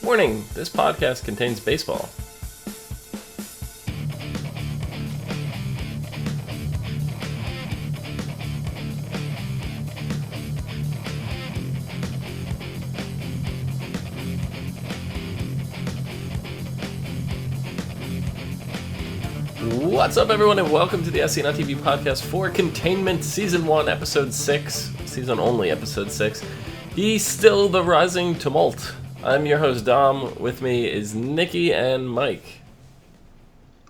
Warning, this podcast contains baseball. What's up, everyone, and welcome to the ASOTV podcast for Containment Season 1, Episode 6. Season only, Episode 6. He's still the rising Tumult. I'm your host, Dom. With me is Nikki and Mike.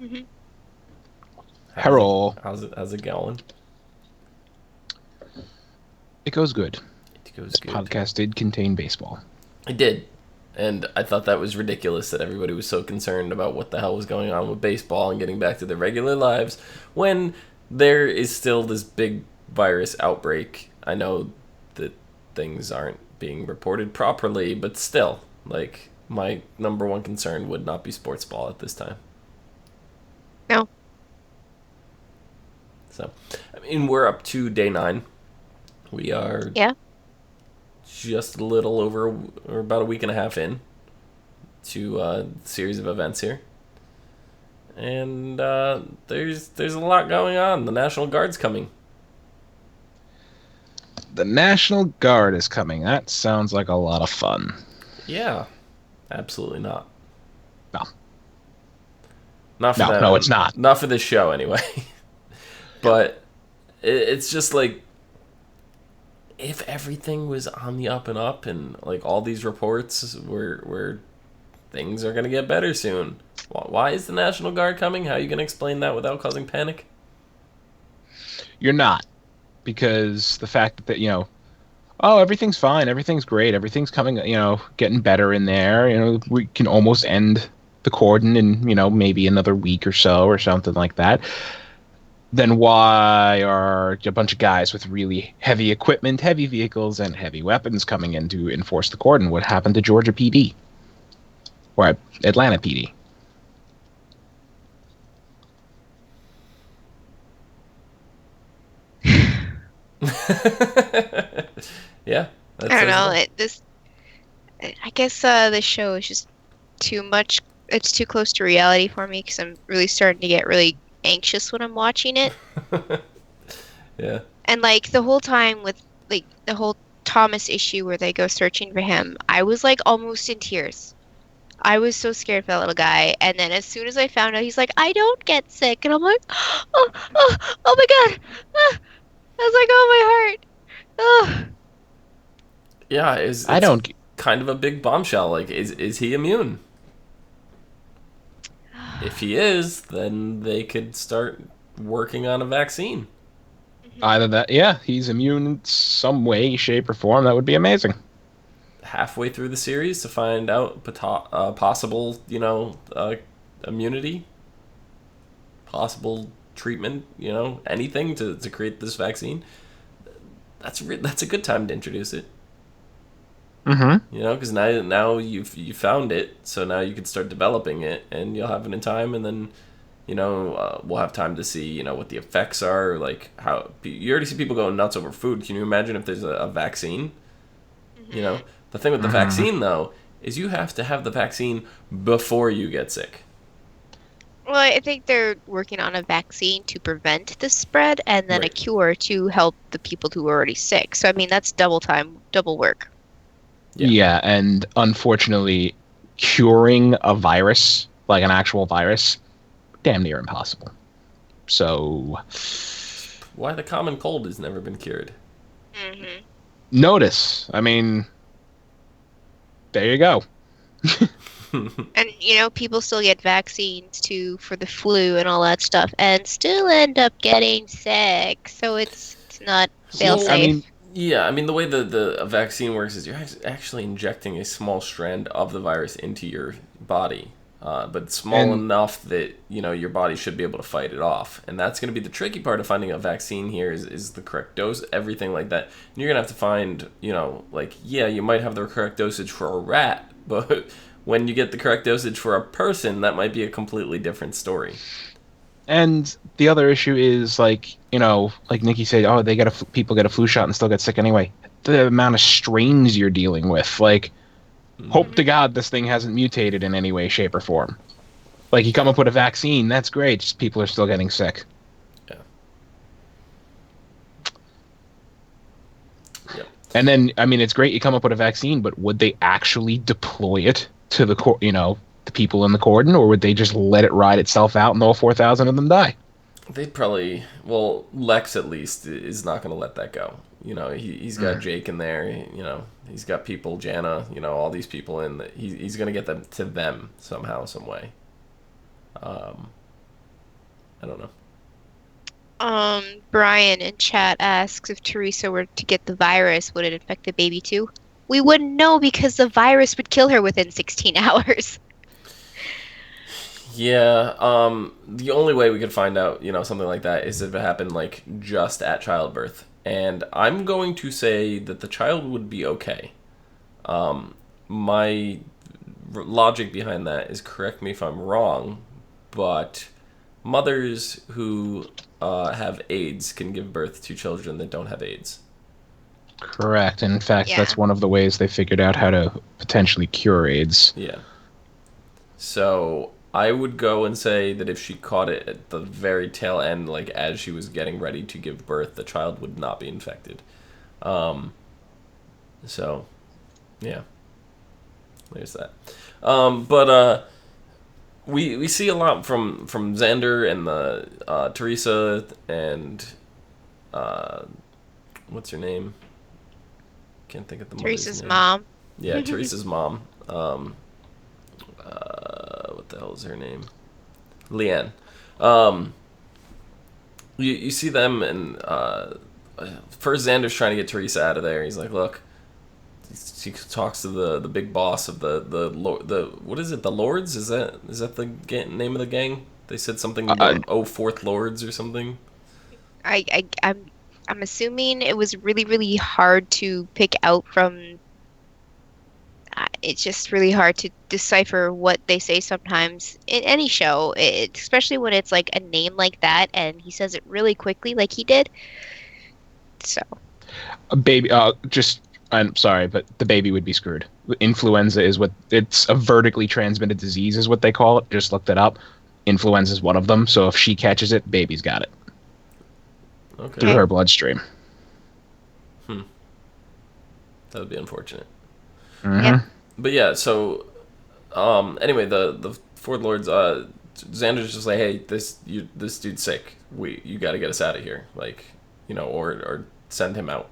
Mm-hmm. Hello. How's it going? It goes good. It goes this good. Podcast did contain baseball. It did. And I thought that was ridiculous that everybody was so concerned about what the hell was going on with baseball and getting back to their regular lives when there is still this big virus outbreak. I know that things aren't being reported properly, but still, like, my number one concern would not be sports ball at this time. No. So, I mean, we're up to day 9. We are... Yeah. Just a little over, or about a week and a half in to a series of events here. And there's a lot going on. The National Guard's coming. The National Guard is coming. That sounds like a lot of fun. Yeah. Absolutely not. No. Not for them. No, it's not. Not for this show, anyway. But it's just like, if everything was on the up and up and like all these reports where things are going to get better soon, why is the National Guard coming? How are you going to explain that without causing panic? You're not. Because the fact that, oh, everything's fine, everything's great, everything's coming, getting better in there, we can almost end the Cordon in, maybe another week or so or something like that. Then why are a bunch of guys with really heavy equipment, heavy vehicles, and heavy weapons coming in to enforce the Cordon? What happened to Georgia PD? Or Atlanta PD? Yeah. I don't know. I guess the show is just too much. It's too close to reality for me because I'm really starting to get really anxious when I'm watching it. Yeah. And like the whole time with like the whole Thomas issue where they go searching for him, I was like almost in tears. I was so scared for that little guy. And then as soon as I found out he's like, I don't get sick, and I'm like, oh my god. Ah. I was like, oh, my heart. Oh. Yeah, it's kind of a big bombshell. Like, is he immune? If he is, then they could start working on a vaccine. Either that, yeah, he's immune in some way, shape, or form. That would be amazing. Halfway through the series to find out possible, immunity, possible treatment, anything to create this vaccine. That's a good time to introduce it. Mm-hmm. Because now you found it, so now you can start developing it, and you'll have it in time, and then, we'll have time to see, what the effects are, like how you already see people going nuts over food. Can you imagine if there's a vaccine? Mm-hmm. The thing with the vaccine though is you have to have the vaccine before you get sick. Well, I think they're working on a vaccine to prevent the spread, and then a cure to help the people who are already sick. So I mean, that's double work. Yeah, and unfortunately, curing a virus, like an actual virus, damn near impossible. So... why the common cold has never been cured. Mm-hmm. Notice. I mean, there you go. And, people still get vaccines, for the flu and all that stuff, and still end up getting sick. So it's not fail-safe. The way the vaccine works is you're actually injecting a small strand of the virus into your body, but small enough that, your body should be able to fight it off. And that's going to be the tricky part of finding a vaccine here is the correct dose, everything like that. And you're going to have to find, you might have the correct dosage for a rat, but when you get the correct dosage for a person, that might be a completely different story. And the other issue is, like Nikki said, oh, people get a flu shot and still get sick anyway. The amount of strains you're dealing with, Hope to God this thing hasn't mutated in any way, shape, or form. Like, you come up with a vaccine, that's great, just people are still getting sick. Yeah. Yep. And then, I mean, it's great you come up with a vaccine, but would they actually deploy it to the the people in the Cordon, or would they just let it ride itself out and all 4,000 of them die? They'd probably, well, Lex at least is not going to let that go. You know, he's got Jake in there. You know, he's got people, Jana. You know, all these people in. He's going to get them to them somehow, some way. I don't know. Brian in chat asks if Teresa were to get the virus, would it infect the baby too? We wouldn't know because the virus would kill her within 16 hours. Yeah, the only way we could find out, you know, something like that is if it happened, like, just at childbirth. And I'm going to say that the child would be okay. My logic behind that is, correct me if I'm wrong, but mothers who have AIDS can give birth to children that don't have AIDS. Correct. And in fact, Yeah. that's one of the ways they figured out how to potentially cure AIDS. Yeah. So I would go and say that if she caught it at the very tail end, like as she was getting ready to give birth, the child would not be infected. So, yeah. There's that. But we see a lot from Xander and the Teresa and what's her name? Can't think of the mother's Teresa's name. mom. Yeah, Teresa's mom. What the hell is her name? Leanne. You see them, and first Xander's trying to get Teresa out of there. He's like, look. She talks to the big boss of the what is it? The Lords? Is that the name of the gang? They said something Fourth Lords or something. I'm assuming it was really, really hard to pick out from. It's just really hard to decipher what they say sometimes in any show, especially when it's like a name like that and he says it really quickly like he did. So. A baby, I'm sorry, but the baby would be screwed. Influenza is it's a vertically transmitted disease is what they call it. Just looked it up. Influenza is one of them. So if she catches it, baby's got it. Okay. Through her bloodstream. That would be unfortunate. Mm-hmm. Yep. But yeah, so anyway, the Ford Lords, Xander's just like, hey, this dude's sick. You got to get us out of here, like, you know, or send him out.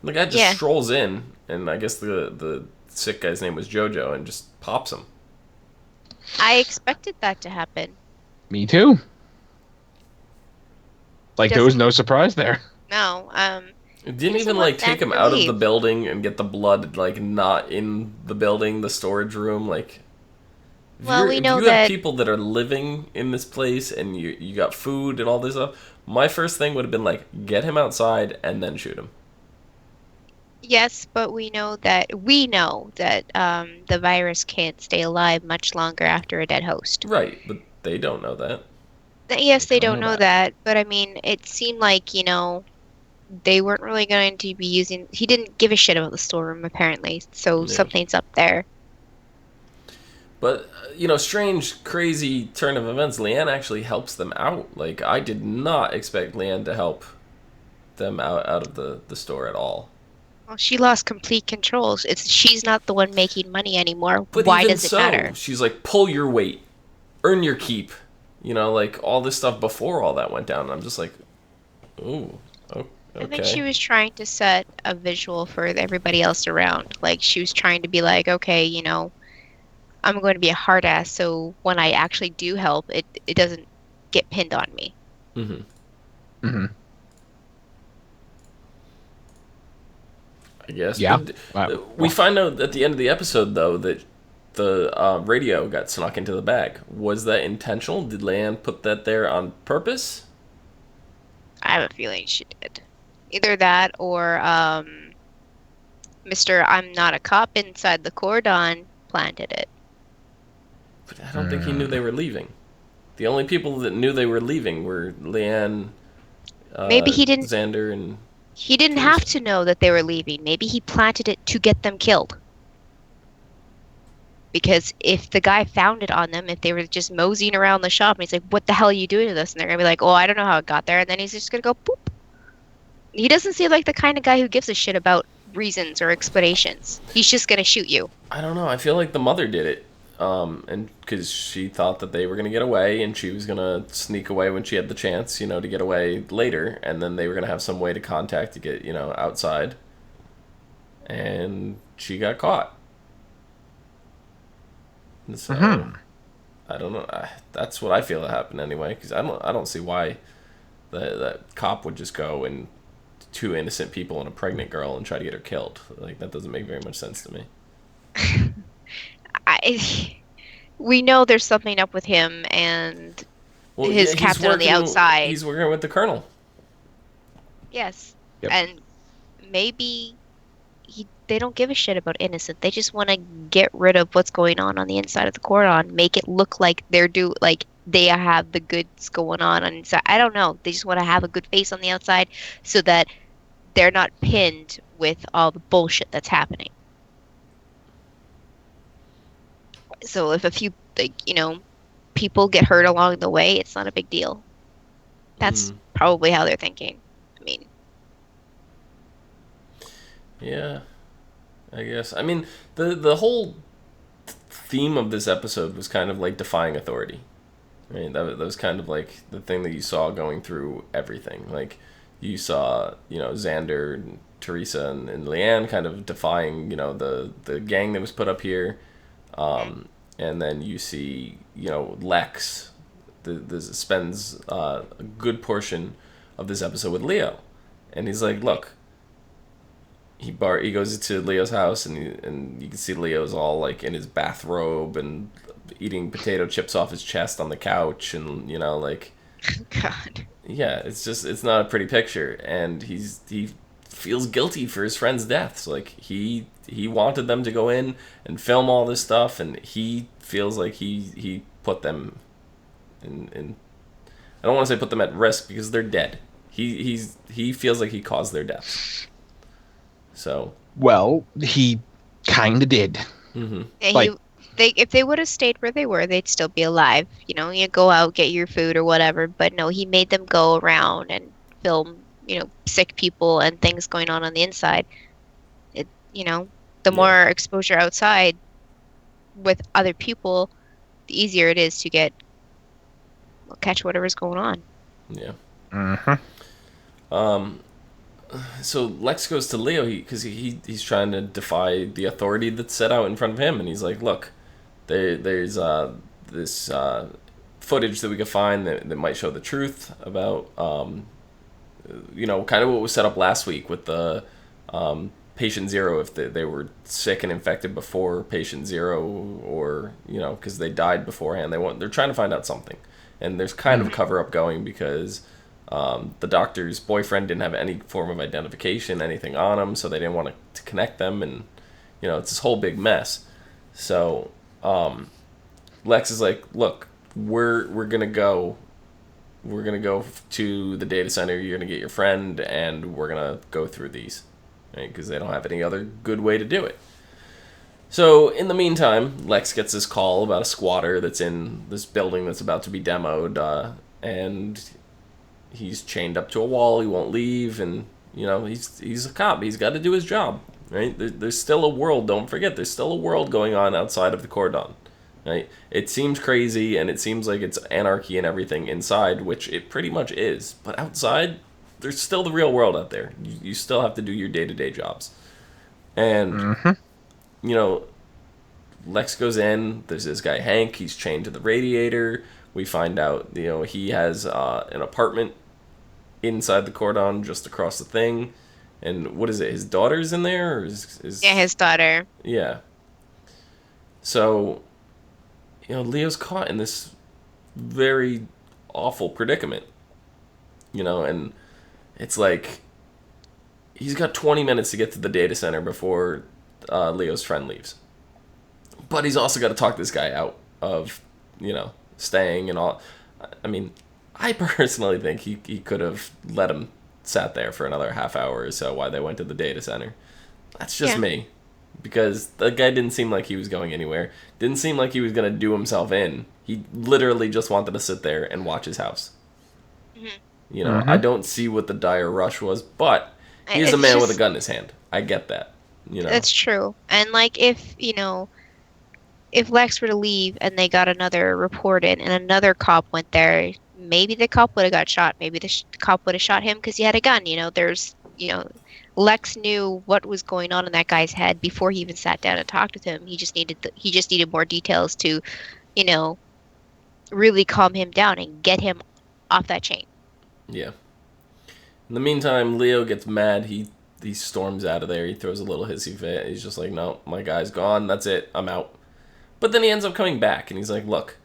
The guy just strolls in, and I guess the sick guy's name was Jojo, and just pops him. I expected that to happen. Me too. Like, there was no surprise there. No. It didn't even like take him out of the building and get the blood like not in the building, the storage room. Like, Well, we know if you that have people that are living in this place and you got food and all this stuff. My first thing would have been like, get him outside and then shoot him. Yes, but we know that the virus can't stay alive much longer after a dead host. Right, but they don't know that. Yes, they don't know that, but I mean, it seemed like, you know, they weren't really going to be using. He didn't give a shit about the storeroom apparently, so something's up there. But you know, strange, crazy turn of events. Leanne actually helps them out. Like, I did not expect Leanne to help them out of the store at all. Well, she lost complete control. She's not the one making money anymore. But why even does it so, matter? She's like, pull your weight, earn your keep. You know, like all this stuff before all that went down. And I'm just like, ooh, okay. I think she was trying to set a visual for everybody else around. Like, she was trying to be like, okay, you know, I'm going to be a hard ass, so when I actually do help, it doesn't get pinned on me. Mm-hmm. Mm-hmm. I guess. Yeah. We find out at the end of the episode, though, that the radio got snuck into the bag. Was that intentional? Did Leanne put that there on purpose? I have a feeling she did. Either that or Mr. I'm not a cop inside the Cordon planted it. But I don't think he knew they were leaving. The only people that knew they were leaving were Leanne, Maybe he didn't. Xander, and He didn't have to know that they were leaving. Maybe he planted it to get them killed. Because if the guy found it on them, if they were just moseying around the shop and he's like, what the hell are you doing to this? And they're going to be like, oh, I don't know how it got there. And then he's just going to go, boop. He doesn't seem like the kind of guy who gives a shit about reasons or explanations. He's just going to shoot you. I don't know. I feel like the mother did it. And because she thought that they were going to get away and she was going to sneak away when she had the chance, to get away later. And then they were going to have some way to contact to get, outside. And she got caught. And so, I don't know. That's what I feel that happened anyway. Because I don't see why that cop would just go and two innocent people and a pregnant girl and try to get her killed. Like, that doesn't make very much sense to me. We know there's something up with him and his captain on the outside. He's working with the colonel. Yes. Yep. And maybe they don't give a shit about innocent. They just want to get rid of what's going on the inside of the Cordon, make it look like they have the goods going on inside. I don't know. They just want to have a good face on the outside so that they're not pinned with all the bullshit that's happening. So if a few, people get hurt along the way, it's not a big deal. That's probably how they're thinking. I mean. Yeah, I guess. I mean, the whole theme of this episode was kind of like defying authority. I mean, that was kind of like the thing that you saw going through everything. Like, you saw, Xander and Teresa and Leanne kind of defying, the gang that was put up here. And then you see, Lex spends a good portion of this episode with Leo. And he's like, look, he goes to Leo's house and you can see Leo's all like in his bathrobe and eating potato chips off his chest on the couch and, like... God. Yeah, it's not a pretty picture. And he feels guilty for his friend's deaths. Like, he wanted them to go in and film all this stuff, and he feels like he put them in I don't want to say put them at risk because they're dead. He feels like he caused their deaths. So, well, he kind of did. Mm-hmm. If they would have stayed where they were, they'd still be alive. You go out, get your food or whatever. But no, he made them go around and film, sick people and things going on the inside. The more exposure outside with other people, the easier it is to catch whatever's going on. Yeah. Mm-hmm. So Lex goes to Leo because he's trying to defy the authority that's set out in front of him, and he's like, look, there's this footage that we could find that might show the truth about kind of what was set up last week with the patient zero, if they were sick and infected before patient zero, or because they died beforehand. They're trying to find out something, and there's kind of a cover up going because the doctor's boyfriend didn't have any form of identification, anything on him, so they didn't want to connect them, and it's this whole big mess. So Lex is like, look, we're gonna go to the data center. You're gonna get your friend, and we're gonna go through these, right? Because they don't have any other good way to do it. So in the meantime, Lex gets this call about a squatter that's in this building that's about to be demoed, and he's chained up to a wall. He won't leave, and he's a cop. He's got to do his job, right? There's still a world. Don't forget, there's still a world going on outside of the Cordon, right? It seems crazy, and it seems like it's anarchy and everything inside, which it pretty much is. But outside, there's still the real world out there. You still have to do your day-to-day jobs, and Lex goes in. There's this guy Hank. He's chained to the radiator. We find out he has an apartment inside the Cordon just across the thing. And what is it? His daughter's in there? Or Yeah, his daughter. Yeah. So, Leo's caught in this very awful predicament. And it's like he's got 20 minutes to get to the data center before Leo's friend leaves. But he's also got to talk this guy out of, staying and all. I mean, I personally think he could have let him sat there for another half hour or so while they went to the data center. That's just me. because the guy didn't seem like he was going anywhere. Didn't seem like he was going to do himself in. He literally just wanted to sit there and watch his house. Mm-hmm. I don't see what the dire rush was, but he is a man with a gun in his hand. I get that. That's true. And like if Lex were to leave and they got another report in and another cop went there, maybe the cop would have got shot. Maybe the cop would have shot him because he had a gun. Lex knew what was going on in that guy's head before he even sat down and talked with him. He just needed more details to, really calm him down and get him off that chain. Yeah. In the meantime, Leo gets mad. He storms out of there. He throws a little hissy fit. He's just like, no, my guy's gone. That's it. I'm out. But then he ends up coming back, and he's like, look,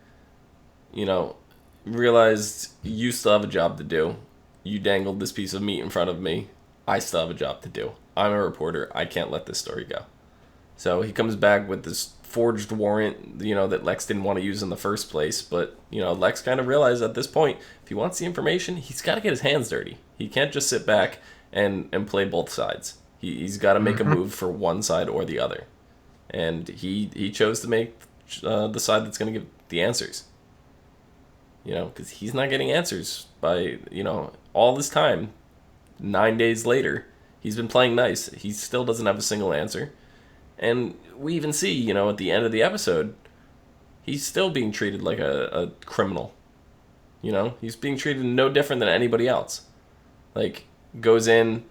realized you still have a job to do. You dangled this piece of meat in front of me. I still have a job to do. I'm a reporter. I can't let this story go. So he comes back with this forged warrant, that Lex didn't want to use in the first place. But, Lex kind of realized at this point, if he wants the information, he's got to get his hands dirty. He can't just sit back and play both sides. He's got to make a move for one side or the other. And he chose to make the side that's going to give the answers. Because he's not getting answers by, all this time. 9 days later, he's been playing nice. He still doesn't have a single answer. And we even see, at the end of the episode, he's still being treated like a criminal. He's being treated no different than anybody else. Like, goes in,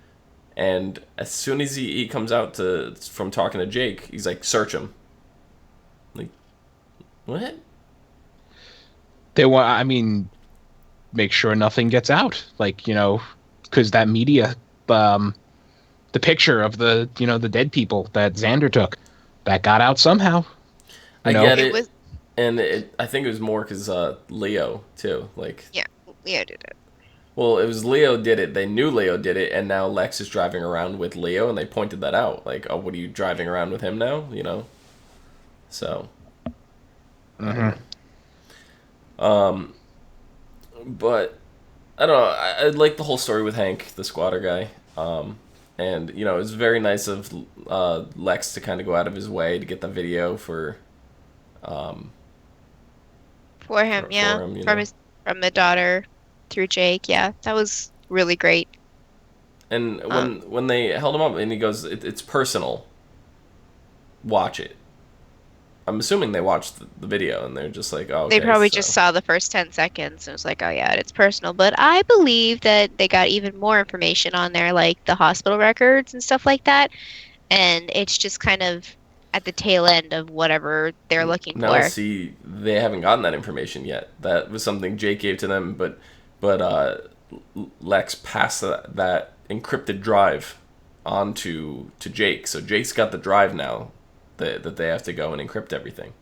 and as soon as he comes out from talking to Jake, he's like, search him. Like, what? They want, make sure nothing gets out. Like, because that media, the picture of the dead people that Xander took, that got out somehow. I get it. And I think it was more because Leo, too. Yeah, Leo did it. Well, it was Leo did it. They knew Leo did it, and now Lex is driving around with Leo, and they pointed that out. Like, oh, what are you driving around with him now? So. Mm-hmm. But I don't know. I like the whole story with Hank, the squatter guy. And it was very nice of Lex to kind of go out of his way to get the video for him, from the daughter through Jake. Yeah, that was really great. And when they held him up and he goes, it's personal. Watch it. I'm assuming they watched the video and they're just like, oh, okay, they probably just saw the first 10 seconds and was like, oh yeah, it's personal. But I believe that they got even more information on there, like the hospital records and stuff like that. And it's just kind of at the tail end of whatever they're looking for. Now, see, they haven't gotten that information yet. That was something Jake gave to them, but Lex passed that encrypted drive on to Jake. So Jake's got the drive now. That they have to go and encrypt everything.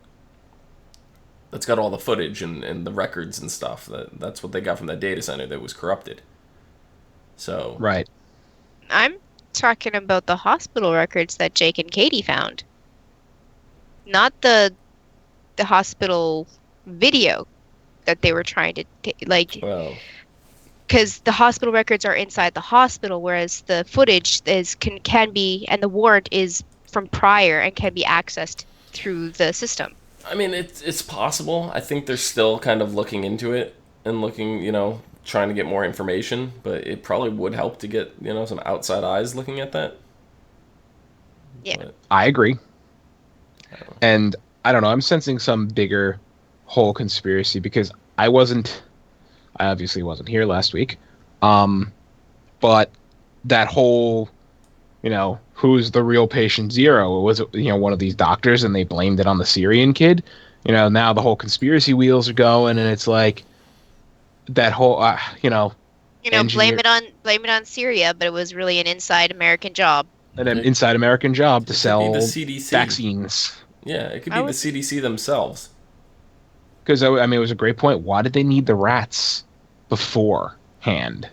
That's got all the footage and the records and stuff. That's what they got from that data center that was corrupted. So right. I'm talking about the hospital records that Jake and Katie found. Not the hospital video that they were trying to because the hospital records are inside the hospital, whereas the footage can be, and the warrant is from prior and can be accessed through the system. It's possible. I think they're still kind of looking into it and looking, trying to get more information, but it probably would help to get, some outside eyes looking at that. Yeah. But I agree. And I don't know, I'm sensing some bigger whole conspiracy because I obviously wasn't here last week. But that whole, who's the real patient zero? Was it, one of these doctors and they blamed it on the Syrian kid? Now the whole conspiracy wheels are going and it's like that whole, blame it on Syria, but it was really an inside American job. An inside American job to sell the CDC. Vaccines. Yeah, it could be the CDC themselves. Because, it was a great point. Why did they need the rats beforehand?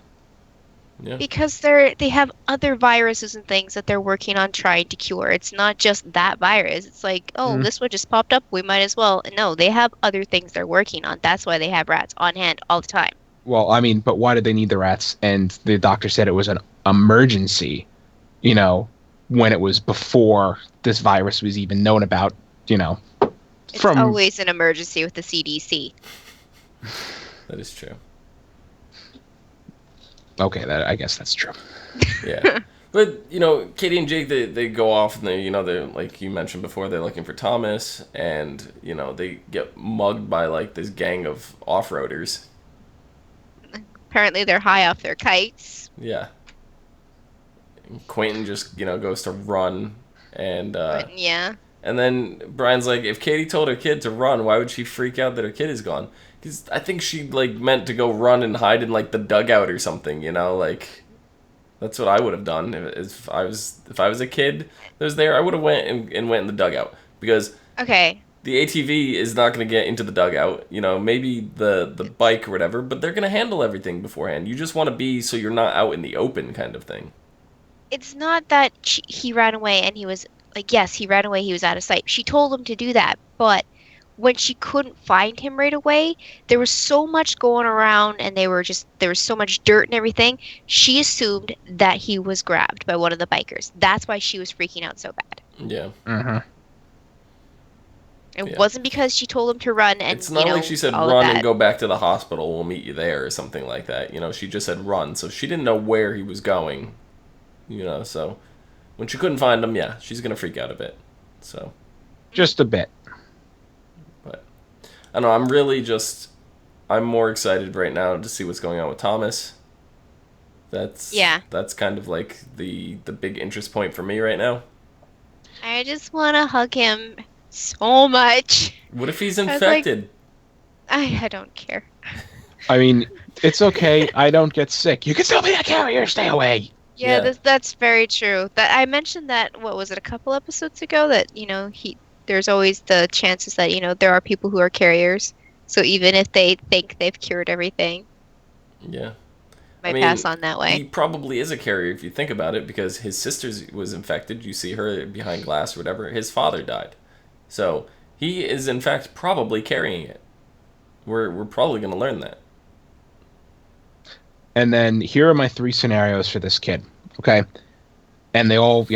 Yeah. Because they have other viruses and things that they're working on trying to cure. It's not just that virus. It's like, this one just popped up. We might as well. No, they have other things they're working on. That's why they have rats on hand all the time. Well, but why did they need the rats? And the doctor said it was an emergency, when it was before this virus was even known about, It's always an emergency with the CDC. That is true. Okay, I guess that's true. Yeah. But, Katie and Jake, they go off and they're, like you mentioned before, they're looking for Thomas, and, they get mugged by, like, this gang of off-roaders. Apparently they're high off their kites. Yeah. And Quentin just, goes to run, and, yeah. And then Brian's like, if Katie told her kid to run, why would she freak out that her kid is gone? Because I think she, like, meant to go run and hide in, like, the dugout or something, like... That's what I would have done if I was a kid that was there. I would have went and went in the dugout, because the ATV is not going to get into the dugout. Maybe the bike or whatever, but they're going to handle everything beforehand. You just want to be so you're not out in the open, kind of thing. It's not that he ran away and he was like, yes, he ran away. He was out of sight. She told him to do that, but when she couldn't find him right away, there was so much going around, and there was so much dirt and everything. She assumed that he was grabbed by one of the bikers. That's why she was freaking out so bad. Yeah. It wasn't because she told him to run, and it's not like she said run and go back to the hospital. We'll meet you there or something like that. She just said run, so she didn't know where he was going. So when she couldn't find him, yeah, she's gonna freak out a bit. So just a bit. I don't know, I'm more excited right now to see what's going on with Thomas. That's kind of like the big interest point for me right now. I just want to hug him so much. What if he's infected? I don't care. I mean, it's okay. I don't get sick. You can still be a carrier. Stay away. Yeah. That's very true. That I mentioned that, what was it, a couple episodes ago, that, there's always the chances that, there are people who are carriers. So even if they think they've cured everything, might pass on that way. He probably is a carrier if you think about it, because his sister was infected. You see her behind glass or whatever. His father died. So he is, in fact, probably carrying it. We're probably going to learn that. And then here are my 3 scenarios for this kid, okay? And they all,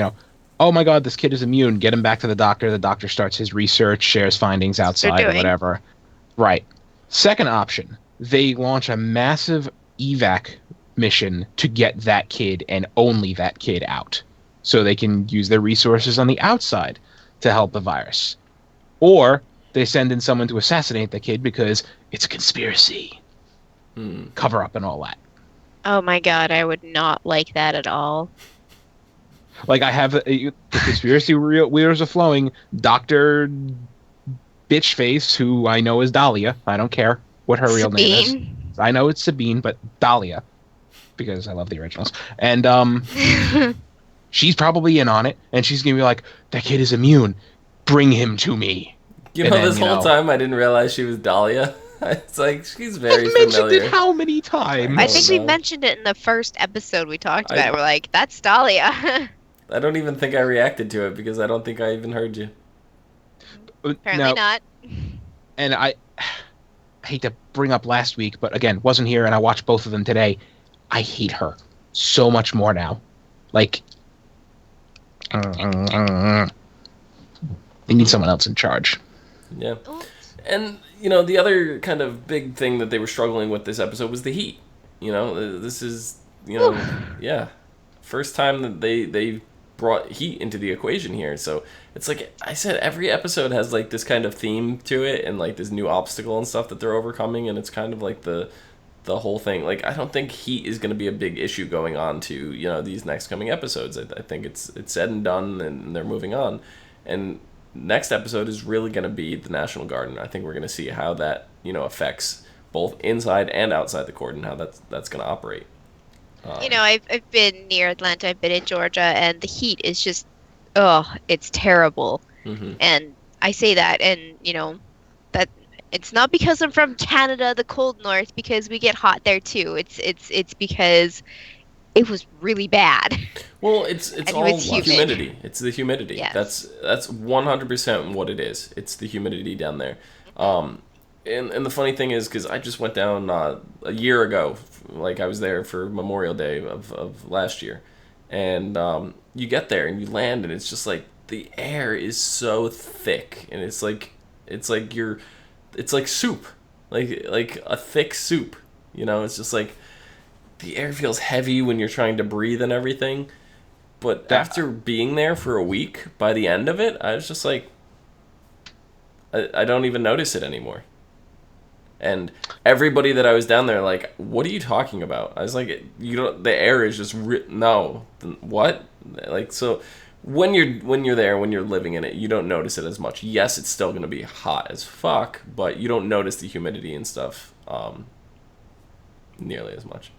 oh my God, this kid is immune. Get him back to the doctor. The doctor starts his research, shares findings outside or whatever. Right. Second option, they launch a massive evac mission to get that kid and only that kid out, so they can use their resources on the outside to help the virus. Or they send in someone to assassinate the kid because it's a conspiracy. Cover up and all that. Oh my God, I would not like that at all. Like, I have the conspiracy wheels are flowing. Dr. Bitchface, who I know is Dahlia. I don't care what her real name is. I know it's Sabine, but Dahlia, because I love the originals. And she's probably in on it, and she's going to be like, that kid is immune. Bring him to me. This whole time I didn't realize she was Dahlia. It's like, she's very familiar. I've mentioned it how many times? I think we mentioned it in the first episode we talked about it. We're like, that's Dahlia. I don't even think I reacted to it, because I don't think I even heard you. Apparently not. And I hate to bring up last week, but again, wasn't here, and I watched both of them today. I hate her so much more now. Like, they need someone else in charge. Yeah. And, the other kind of big thing that they were struggling with this episode was the heat. This is, first time that they brought heat into the equation here. So it's like I said, every episode has like this kind of theme to it, and like this new obstacle and stuff that they're overcoming, and it's kind of like the whole thing. Like, I don't think heat is going to be a big issue going on to these next coming episodes. I think it's said and done, and they're moving on. And next episode is really going to be the National Guard, and I think we're going to see how that affects both inside and outside the Cordon, how that's going to operate. I've been near Atlanta, I've been in Georgia, and the heat is just, it's terrible. Mm-hmm. And I say that, and, that it's not because I'm from Canada, the cold north, because we get hot there too. It's because it was really bad. Well, it's all humidity. It's the humidity. Yes. That's 100% what it is. It's the humidity down there. And the funny thing is, because I just went down a year ago, like I was there for Memorial Day of last year, And you get there and you land, and it's just like the air is so thick, and it's like soup, like a thick soup. It's just like the air feels heavy when you're trying to breathe and everything. But after being there for a week, by the end of it, I was just like, I don't even notice it anymore. And everybody that I was down there, like, what are you talking about? I was like, the air is just no, what? Like, so when you're there, when you're living in it, you don't notice it as much. Yes, it's still gonna be hot as fuck, but you don't notice the humidity and stuff nearly as much.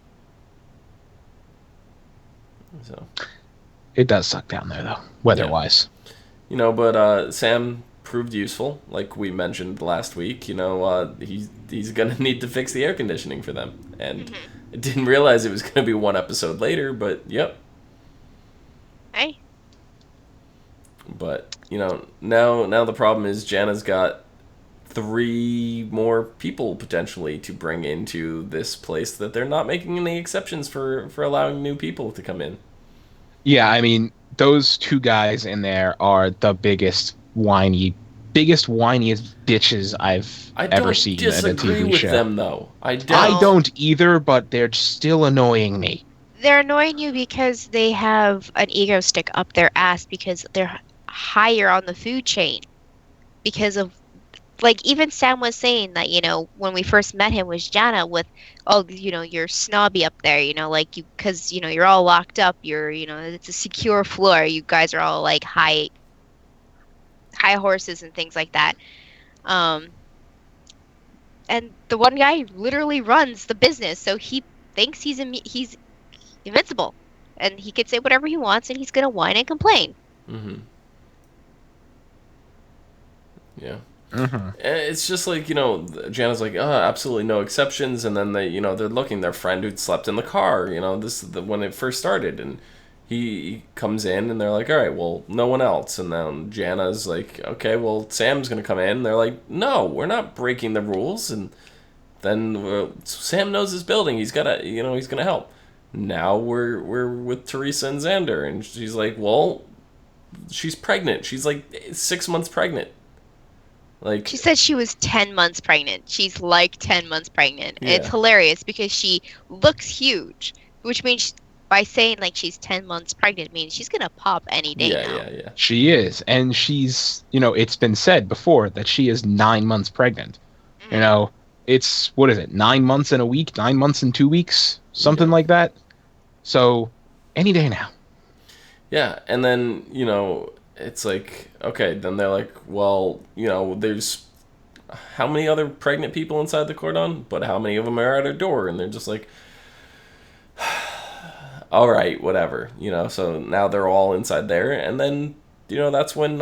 So it does suck down there, though, weather-wise. But Sam proved useful, like we mentioned last week. He's gonna need to fix the air conditioning for them, and I didn't realize it was gonna be one episode later. But yep. Hey. But now the problem is Jana's got 3 more people potentially to bring into this place that they're not making any exceptions for allowing new people to come in. Yeah, I mean, those 2 guys in there are the biggest, whiniest bitches I've ever seen at a TV show. I don't disagree with them, though. I don't either, but they're still annoying me. They're annoying you because they have an ego stick up their ass because they're higher on the food chain. Because of, like, even Sam was saying that, when we first met him was Jana with, you're snobby up there, like because, you're all locked up. You're, it's a secure floor. You guys are all like high horses and things like that. And the one guy literally runs the business, so he thinks he's invincible, and he could say whatever he wants, and he's gonna whine and complain. Mm-hmm. Yeah. Mm-hmm. It's just like, Jana's like, absolutely no exceptions, and then they're looking, their friend who'd slept in the car, this is when it first started, and he comes in, and they're like, all right, well, no one else, and then Jana's like, okay, well, Sam's gonna come in, and they're like, no, we're not breaking the rules, and then Sam knows his building, he's gonna help. Now we're with Teresa and Xander, and she's like, well, she's pregnant, she's like 6 months pregnant. Like, she said she was 10 months pregnant. She's like 10 months pregnant. Yeah. And it's hilarious because she looks huge, which means by saying like she's 10 months pregnant means she's going to pop any day now. Yeah. She is. And she's, it's been said before that she is 9 months pregnant. Mm-hmm. It's, 9 months in a week, 9 months in 2 weeks, something like that. So, any day now. Yeah, and then, it's like, okay, then they're like, well, there's how many other pregnant people inside the Cordon, but how many of them are at our door? And they're just like, all right, whatever, so now they're all inside there. And then, that's when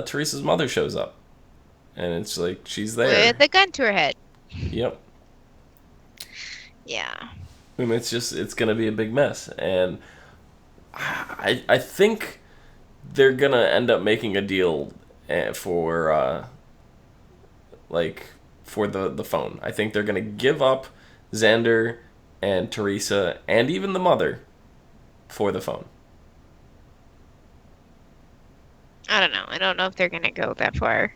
Teresa's mother shows up. And it's like, she's there. With a gun to her head. Yep. Yeah. And it's going to be a big mess. And I think they're gonna end up making a deal for the phone. I think they're gonna give up Xander and Teresa and even the mother for the phone. I don't know. I don't know if they're gonna go that far.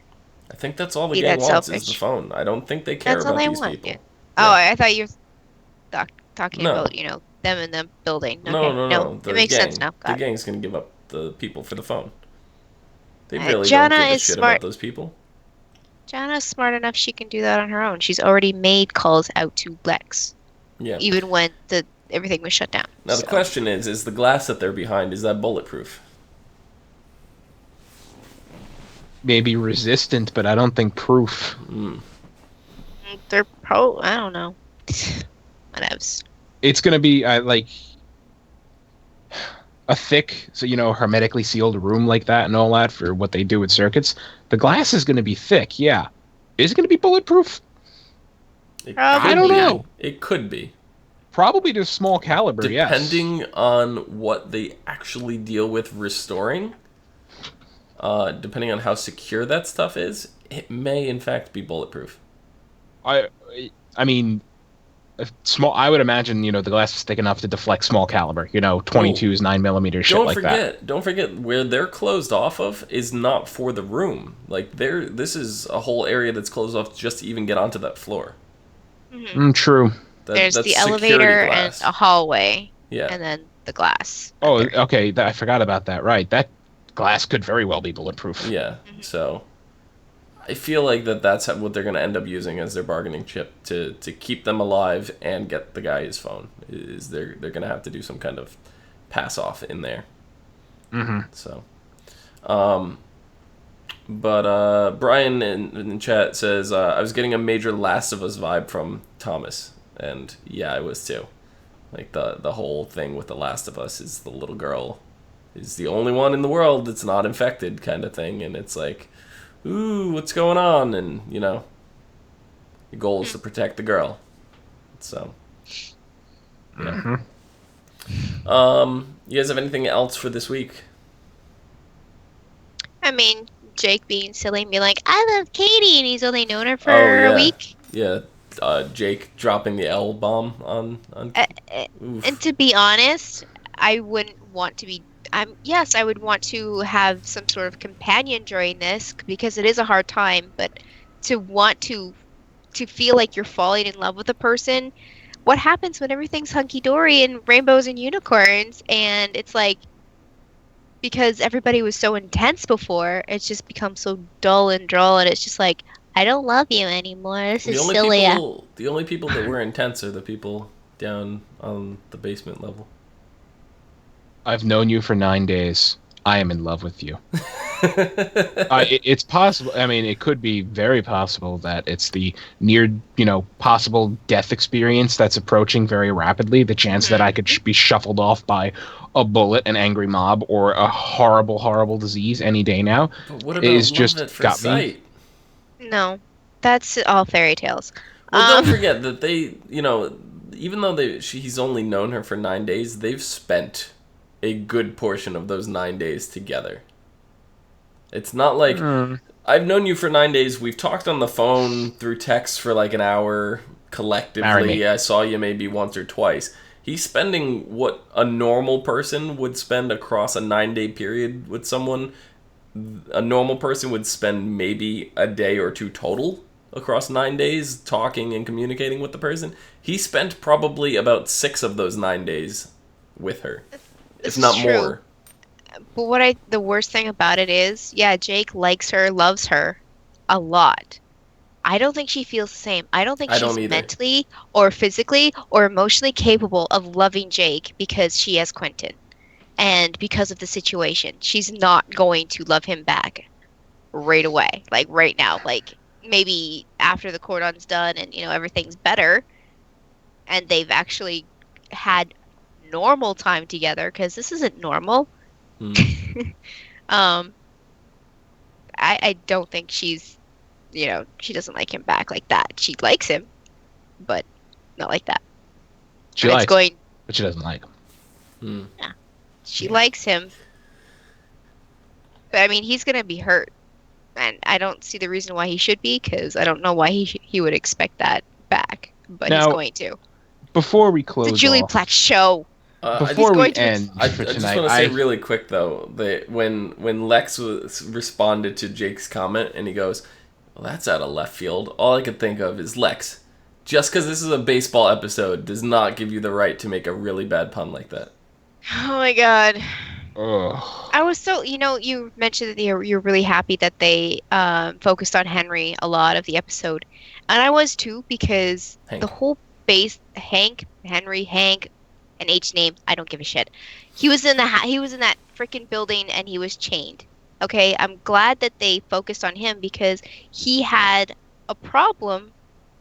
I think that's all the gang wants is the phone. I don't think they care about these people. Yeah. Oh, I thought you were talking about them in the building. Okay. No. It makes sense now. The gang's gonna give up the people for the phone. They really Jana don't give a is shit smart. about those people. Jana's smart enough she can do that on her own. She's already made calls out to Plex. Yeah. Even when everything was shut down. Now the question is the glass that they're behind, is that bulletproof? Maybe resistant, but I don't think proof. They're I don't know. Whatevs. It's gonna be like a thick, hermetically sealed room like that and all that for what they do with circuits. The glass is gonna be thick, yeah. Is it gonna be bulletproof? I don't know. It could be. Probably to small caliber, yes. Depending on what they actually deal with restoring, depending on how secure that stuff is, it may in fact be bulletproof. I mean, small. I would imagine, the glass is thick enough to deflect small caliber. 22s, 9mm, shit like that. Don't forget where they're closed off of is not for the room. Like this is a whole area that's closed off just to even get onto that floor. True. There's That's the elevator and glass. a hallway. Yeah. And then the glass. Oh, okay. I forgot about that. Right. That glass could very well be bulletproof. Yeah. So I feel like that's what they're going to end up using as their bargaining chip to keep them alive and get the guy his phone. Is they're going to have to do some kind of pass off in there. So, but Brian in chat says I was getting a major Last of Us vibe from Thomas, and yeah, I was too. Like the whole thing with the Last of Us is the little girl is the only one in the world that's not infected, kind of thing, and it's like, ooh, what's going on? And the goal is to protect the girl. So, yeah. You guys have anything else for this week? I mean, Jake being silly and being like, I love Katie, and he's only known her for a week. Yeah, Jake dropping the L bomb on. And to be honest, I wouldn't want to be. Yes, I would want to have some sort of companion during this because it is a hard time. But to want to feel like you're falling in love with a person, what happens when everything's hunky dory and rainbows and unicorns, and it's like, because everybody was so intense before, it's just become so dull and droll, and it's just like, I don't love you anymore. This is silly. The only people that were intense are the people down on the basement level. I've known you for 9 days. I am in love with you. It's possible. I mean, it could be very possible that it's the near, possible death experience that's approaching very rapidly. The chance that I could be shuffled off by a bullet, an angry mob, or a horrible, horrible disease any day now. But what about love just at first sight? No, that's all fairy tales. Well, don't forget that they, even though he's only known her for 9 days, they've spent a good portion of those 9 days together. It's not like I've known you for 9 days. We've talked on the phone through text for like an hour collectively. I saw you maybe once or twice. He's spending what a normal person would spend across a 9-day period with someone. A normal person would spend maybe a day or two total across 9 days talking and communicating with the person. He spent probably about 6 of those 9 days with her. If not more. But the worst thing about it is, yeah, Jake likes her, loves her a lot. I don't think she feels the same. I don't think she's mentally or physically or emotionally capable of loving Jake because she has Quentin. And because of the situation, she's not going to love him back right away, like right now. Like maybe after the Cordon's done and, everything's better and they've actually had normal time together, because this isn't normal. I don't think she's, she doesn't like him back like that. She likes him, but not like that. She likes him, but she doesn't like him. Yeah. She likes him, but I mean, he's gonna be hurt, and I don't see the reason why he should be, because I don't know why he would expect that back, but he's going to. Before we close, it's a Julie Plec show. Before we end I just want to say really quick though that when Lex responded to Jake's comment and he goes, "Well, that's out of left field," all I could think of is, Lex, just because this is a baseball episode does not give you the right to make a really bad pun like that. Oh my god. Ugh. I was so, you mentioned that you're really happy that they focused on Henry a lot of the episode, and I was too, because the whole base Henry, Hank, an H name, I don't give a shit. He was in that freaking building and he was chained. Okay, I'm glad that they focused on him because he had a problem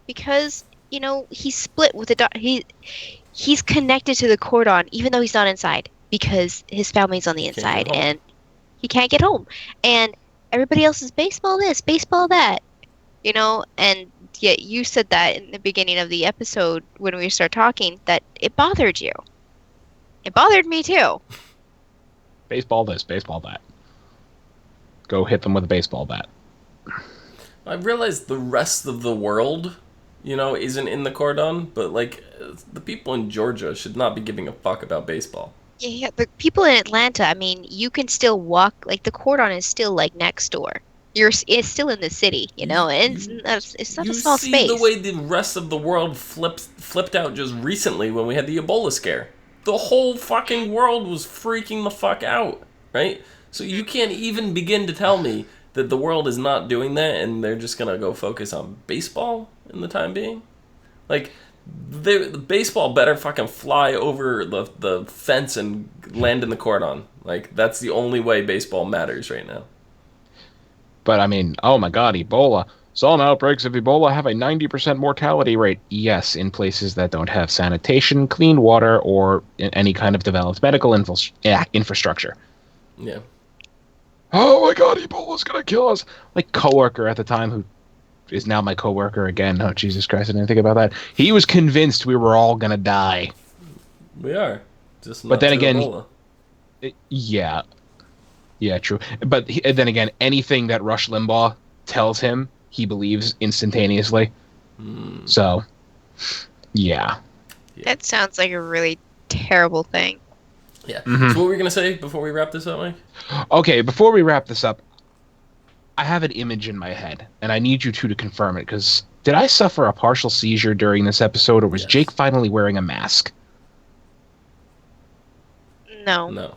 because he's split with he's connected to the Cordon even though he's not inside because his family's on the inside and he can't get home. And everybody else is baseball this, baseball that, and yet you said that in the beginning of the episode when we start talking that it bothered you. It bothered me too. Baseball this, baseball that. Go hit them with a baseball bat. I realized the rest of the world isn't in the Cordon, but like the people in Georgia should not be giving a fuck about baseball. Yeah, the people in Atlanta, I mean, you can still walk, like the Cordon is still like next door. It's still in the city, and it's not a You small see the space. way the rest of the world flipped out just recently when we had the Ebola scare. The whole fucking world was freaking the fuck out, right? So you can't even begin to tell me that the world is not doing that and they're just gonna go focus on baseball in the time being. Like, the baseball better fucking fly over the fence and land in the cordon. Like, that's the only way baseball matters right now. But I mean, oh my God, Ebola. Some outbreaks of Ebola have a 90% mortality rate. Yes, in places that don't have sanitation, clean water, or any kind of developed medical infrastructure. Yeah. Oh my God, Ebola's gonna kill us. Like coworker at the time who is now my coworker again. Oh Jesus Christ, I didn't think about that. He was convinced we were all gonna die. We are. Just But not then to again, Ebola. yeah, yeah, true. But then again, anything that Rush Limbaugh tells him, he believes instantaneously. So, yeah. That sounds like a really terrible thing. Yeah. Mhm. So what were we going to say before we wrap this up, Mike? Okay, before we wrap this up, I have an image in my head, and I need you two to confirm it, because did I suffer a partial seizure during this episode, or was Yes. Jake finally wearing a mask? No. No.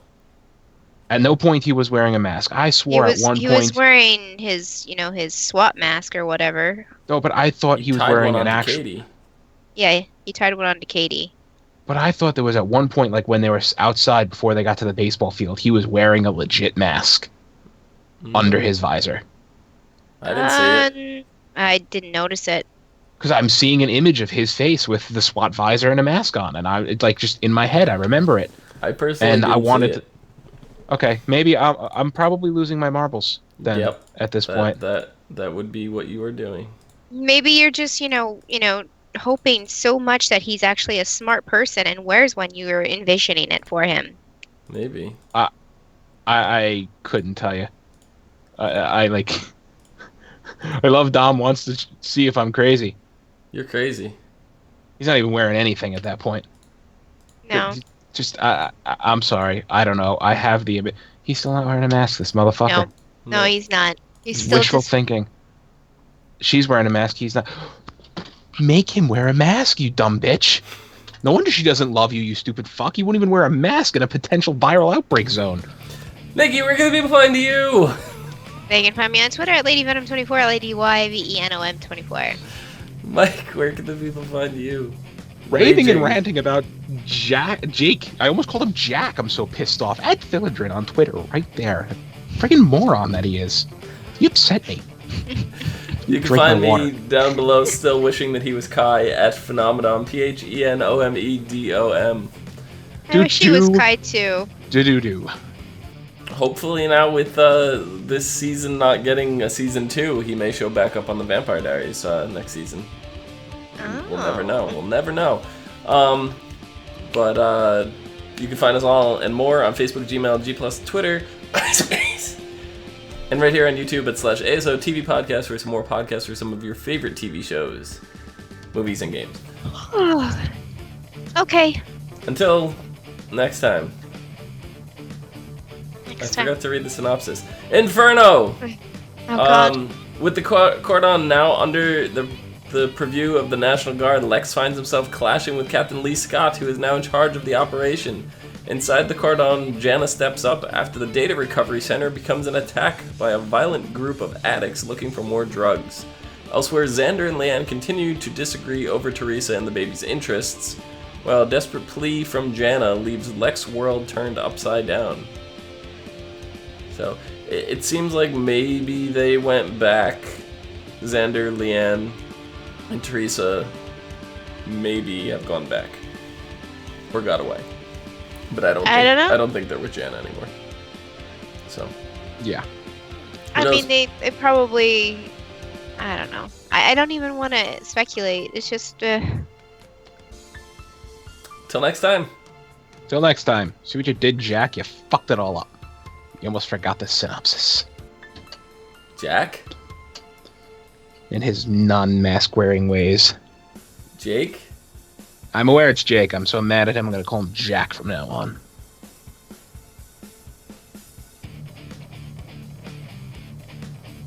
At no point he was wearing a mask. I swore at one He point. was wearing his SWAT mask or whatever. No, but I thought he was tied wearing one an on to actual. Katie. Yeah, he tied one on to Katie. But I thought there was at one point, like when they were outside before they got to the baseball field, he was wearing a legit mask under his visor. I didn't see it. I didn't notice it. Because I'm seeing an image of his face with the SWAT visor and a mask on, and it's like just in my head, I remember it. I personally And didn't I wanted see it. Okay, maybe I'm probably losing my marbles then. Yep. At this point. That would be what you were doing. Maybe you're just, hoping so much that he's actually a smart person and wears one. You're envisioning it for him. Maybe. I couldn't tell you. I like. I love Dom wants to see if I'm crazy. You're crazy. He's not even wearing anything at that point. No. Just I'm sorry. I don't know. I have the. He's still not wearing a mask. This motherfucker. No, he's not. He's still Wishful just... thinking. She's wearing a mask. He's not. Make him wear a mask, you dumb bitch. No wonder she doesn't love you, you stupid fuck. You wouldn't even wear a mask in a potential viral outbreak zone. Nikki, where can the people find you? They can find me on Twitter at LadyVenom24, LadyYvenom24. Mike, where can the people find you? Raving and Raging. ranting about Jake. I almost called him Jack. I'm so pissed off. At Philodrin on Twitter, right there. Freaking moron that he is. He upset me. You can Drink find my me water. down below, still wishing that he was Kai at Phenomenon, PHENOMEDOM. I wish she was Doo-doo. Kai too. Do. Hopefully now with this season not getting a season 2, he may show back up on the Vampire Diaries next season. We'll never know. We'll never know. But you can find us all and more on Facebook, Gmail, G+, Twitter, MySpace, and right here on YouTube at /ASOTV Podcast for some more podcasts for some of your favorite TV shows, movies, and games. Okay. Until next time. Next I time. forgot to read the synopsis. Inferno! Oh god. With the Cordon now under the purview of the National Guard, Lex finds himself clashing with Captain Lee Scott, who is now in charge of the operation. Inside the Cordon, Jana steps up after the Data Recovery Center becomes an attack by a violent group of addicts looking for more drugs. Elsewhere, Xander and Leanne continue to disagree over Teresa and the baby's interests, while a desperate plea from Jana leaves Lex's world turned upside down. So, it seems like maybe they went back. Xander, Leanne, and Teresa maybe have gone back. Or got away. But I don't think they're with Jana anymore. So. Yeah. I knows? mean, they probably... I don't know. I don't even want to speculate. It's just... Till next time. Till next time. See what you did, Jack? You fucked it all up. You almost forgot the synopsis. Jack? In his non-mask wearing ways. Jake? I'm aware it's Jake. I'm so mad at him, I'm going to call him Jack from now on.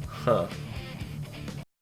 Huh.